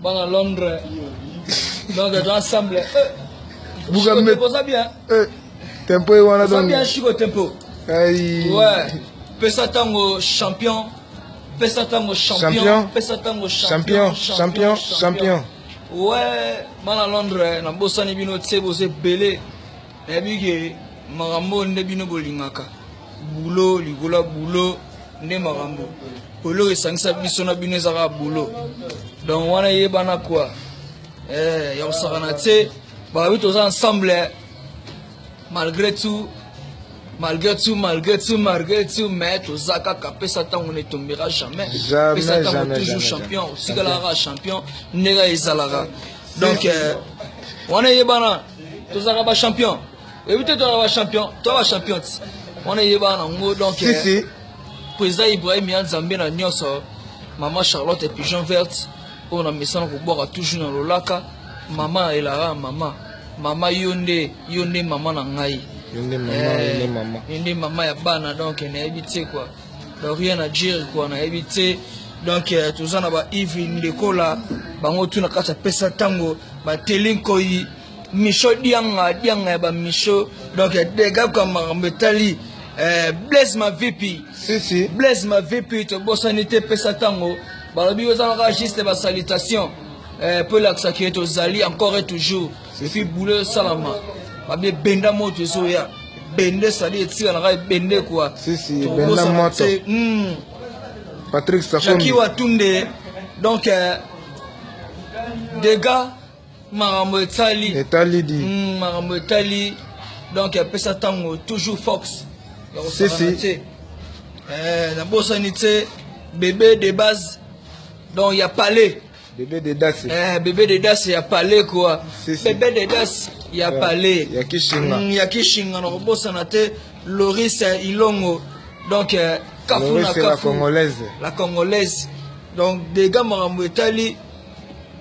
à Londres. Donc, ensemble. Bouga me ça bien. Tempo et wana Ça donc. bien Chico Tempo. Aïe. Ouais. Pesa tango champion. Pesa tango champion. Pesa tango champion. Champion. Ouais. À Londres, na bosani bino tsebo ze belé. Na bige marambo ndebino bolingaka. Boulot, ligola boulot, ne marambo. Polo esangisa biso na bino ezaka boulot. Donc wana yebana quoi. Ya osakana te ba bi toza ensemble malgré tout mais toza kaka pesa tango ne tombera jamais. Pesa tango toujours champion, osigala champion, nega ezalaka. Donc wana yebana toza ba champion. Évitez toza ba champion, toi ba champion. On est yebana ngo donc président Ibrahim Nzambe na nyonso maman Charlotte et pigeon verte on a mis ça pour boire toujours dans le lac maman elara maman yonde maman na ngai yonde maman ya bana donc na éviter quoi donc rien à dire quoi na éviter donc tous on a ba Yves Ndekola bango tuna kata pesa tango ba telinkoi Micho dianga ba Micho donc des gars comme Mbetali Blaise ma VP. Si. Blaise ma VP, to bosanité pesa tango. Balobi ozanga juste ba salutation. Pour l'accès qui est aux alliés encore et toujours. Et puis boule salama. Babé benda moto zoya. Bende sali et tira na bende quoi. Si, benda moto. Patrick Sakomi. Jackie Watunde. Donc des gars Marambo Etali. Etali dit. Marambo Etali. Donc pesa tango toujours Fox. Si. La bosanité, bébé de base, donc il y a palais. Bébé de Das. Bébé de Das, il y a palais quoi. Bébé de Das, il y a palais. Il y a Kishinga. Il y a Kishinga, donc bosanité, Loris Ilongo. Donc, Kafuna Kafu. La Congolaise. La Congolaise. Donc, des gars Marambouetali,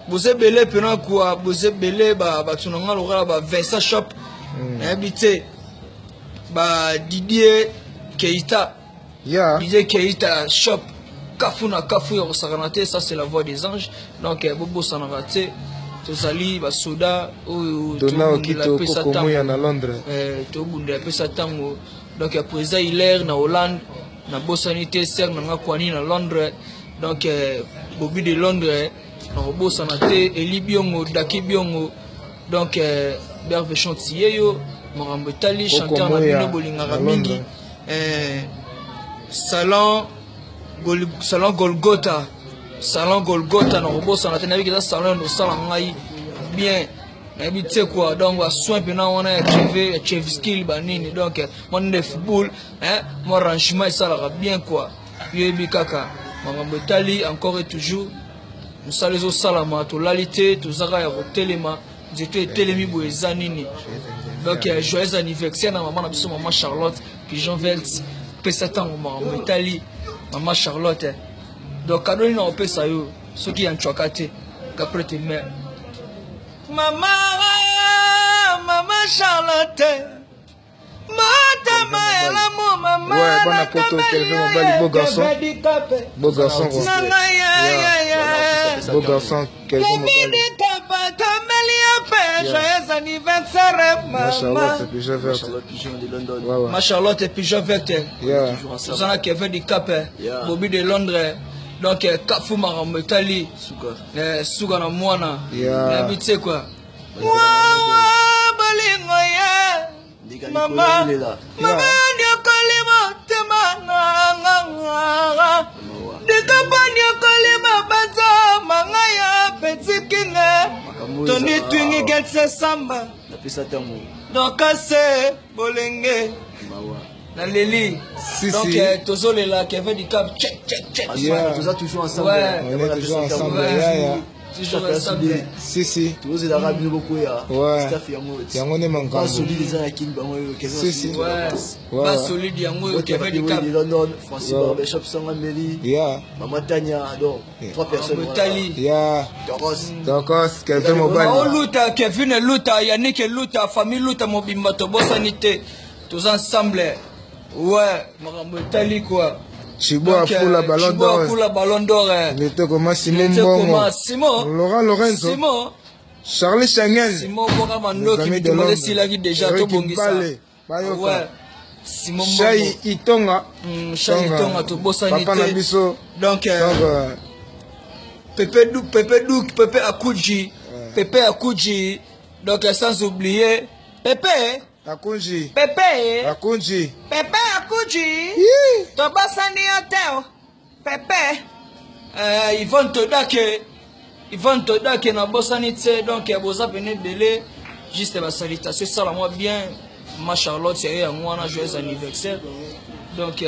vous êtes belé pendant quoi. Vous êtes belé, tu n'as pas Vincent Shop. Habité. Didier Keita. Didier Keita shop Kafuna Kafu Saranate, ça c'est la voix des anges. Donc Bobo Sanarate, Tozali, Soda, Dona Okito Kokomuya na Londres. Tobunda pesa tango. Donc président Hilaire na Hollande, na Bosanité ser na Kwani na Londres. Donc Bobby de Londres, na Bobo Sanate, Eli Biongo, Daki Biongo. Donc Berve Chantier Marambo Tali, chanteur na bino bolingaka mingi. Salon Golgotha na robosa na tena bikeza salon no sala ngai bien na bité quoi donc wa soin pena wana ya chef skill banini donc mon de football mon rangement ça la bien quoi yebi kaka Marambo Tali encore et toujours nous saluons salama to lalité to zaka ya hotelema j'étais telemi boezanini. Donc joyeux anniversaire à maman Charlotte, pigeon verte, pesa tango Marambo Tali, maman Charlotte. Donc cadeau na pesa yo, ceux qui en chokate, qu'après tes mères. Maman Charlotte. Mata maman. Ouais, bon apôtre, quel fait mon bel beau garçon. Beau garçon. Beau garçon, quel fait mon bel. Joyeux anniversaire, maman. Ma Charlotte et pigeon verte. Susanna Kevin du Cap, Bobby de Londres. Donc, Kafu Marambo Tali, Suga na Mwana. Habité quoi? Maman, Tony Twingi get se samba. Donc c'est bolenge. Na Leli. Donc tozole là qui avait du cap check. Nous toujours ensemble. On est toujours ensemble. Toujours ensemble. Si. Tous les arabes nous beaucoup ya. Yango ne manka. Pas solide za kin bango yo. Si. Pas solide yango qui avait du cap. London, Francis Barbershop Sanga Meli. Maman Tania donc 3 personnes. Tali. Donc Kevin Mobali. Luta Kevin Luta Yannick Luta famille Luta Mobimba to bosanité tous ensemble. Ouais, Marambo Tali quoi. Chibo a foule la ballon d'or. Il était comme Simon Bongo. Laurent Lorenzo. Simon. Charlie Changen. Simon Boramando qui me demandait s'il a déjà tout bongisa. Ouais. Simon Chai Itonga. Chai Itonga to bosanité. Papa Nabiso. Donc Pepe Akuji. Pepe Akuji. Donc sans oublier Pepe Akunji. Pepe Akunji. Pepe Akuji. Toba Sani Hotel. Pepe. Ils vont te dire que na bosanité donc boza venir belé juste la salutation ça la moi bien ma Charlotte c'est moi na joyeux anniversaire donc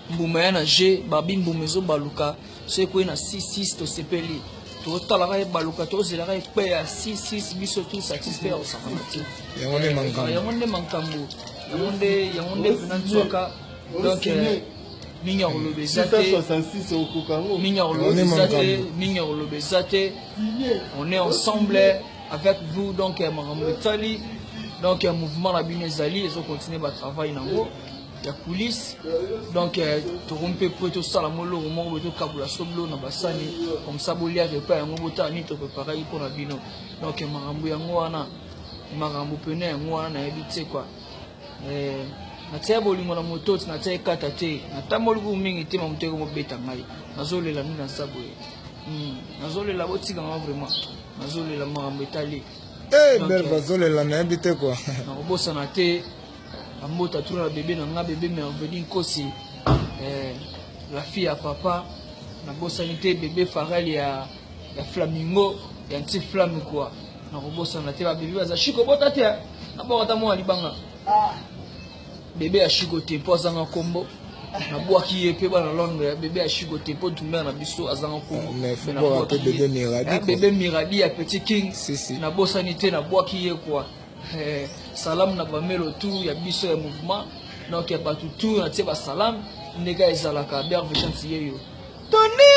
mbuma na G babi mbumezo baluka c'est quoi na 66 to sepeli to tala ka baluka to zela ka pe ya 66 biso tout satisfait au sakamati yangonde mankambo yangonde finanzoka donc on est ensemble avec vous donc Maramotali donc un mouvement la Binezali ils ont continué à travailler dans la coulisses donc tout rompé pour tout ça la molo au moment où tout kabula soblo na basani comme ça bolia repas un mobota ni to préparer pour la bino donc Marambo yango wana Marambo pene yango wana na éviter quoi natia bolingo na moto natia kata te natamolgu mingi te mamuteko mobeta ngai nazolela nini na saboye nazolela botika nga vraiment nazolela makambo etali bel bazolela na ebite quoi na obosana te ambota tuna na bébé na nga bébé merveille nkosi la fille à papa na bosani te bébé Farel ya flamingo ya nti flamme quoi na obosana te ba bébé baza chiko bota te na bota mo alibanga bébé a chico tempo azanga kombo na boaki yepe bana Londres bébé a chico tempo tumba na biso azanga kombo mais faut voir que bébé Miradi a petit king na bosanité na boaki ye quoi salam na bamelo tout ya biso ya mouvement donc ya batu tout na tie ba salam ndeka ezalaka bienveillance yeyo toni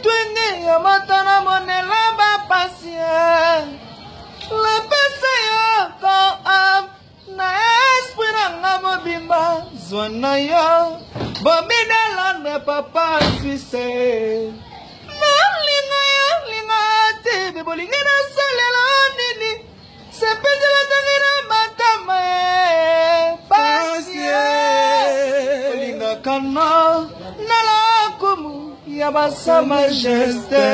twenge ya matana monela ba patient la pese ko na esprit na mobimba zwana yo bomidela na papa suisse linga te de bolinga na salela nini sependela tangina matama pasie linga kana na la komu ya basa majesté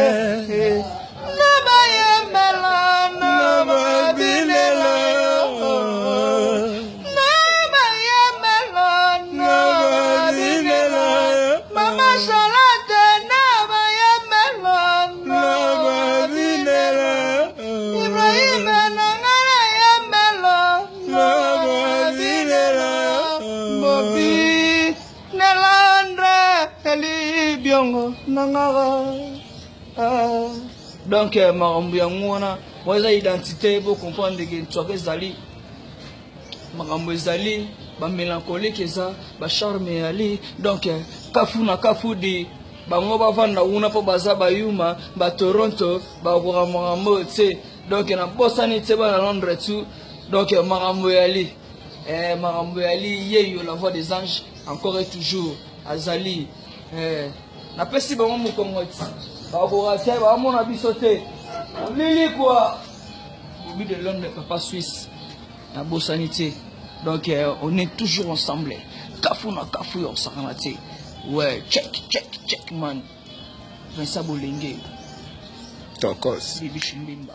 na bayemela na babinela donc makambo yango wana waza identité pour comprendre que tu ezali makambo ezali ba mélancolique eza ba charme ali donc kafu na kafu di bango bavanda una po baza bayuma ba Toronto ba makambo te donc na bosani te ba na Londres tout donc makambo ali yeyo la voix des anges encore et toujours azali na pesi bango mokongo ti bakoratia bamona biso te lili quoi obi de Londres papa Suisse na bosani te donc on est toujours ensemble kafu na kafu yo sakana te ouais check man Vincent Bolenge Tokos Bibi Shimbimba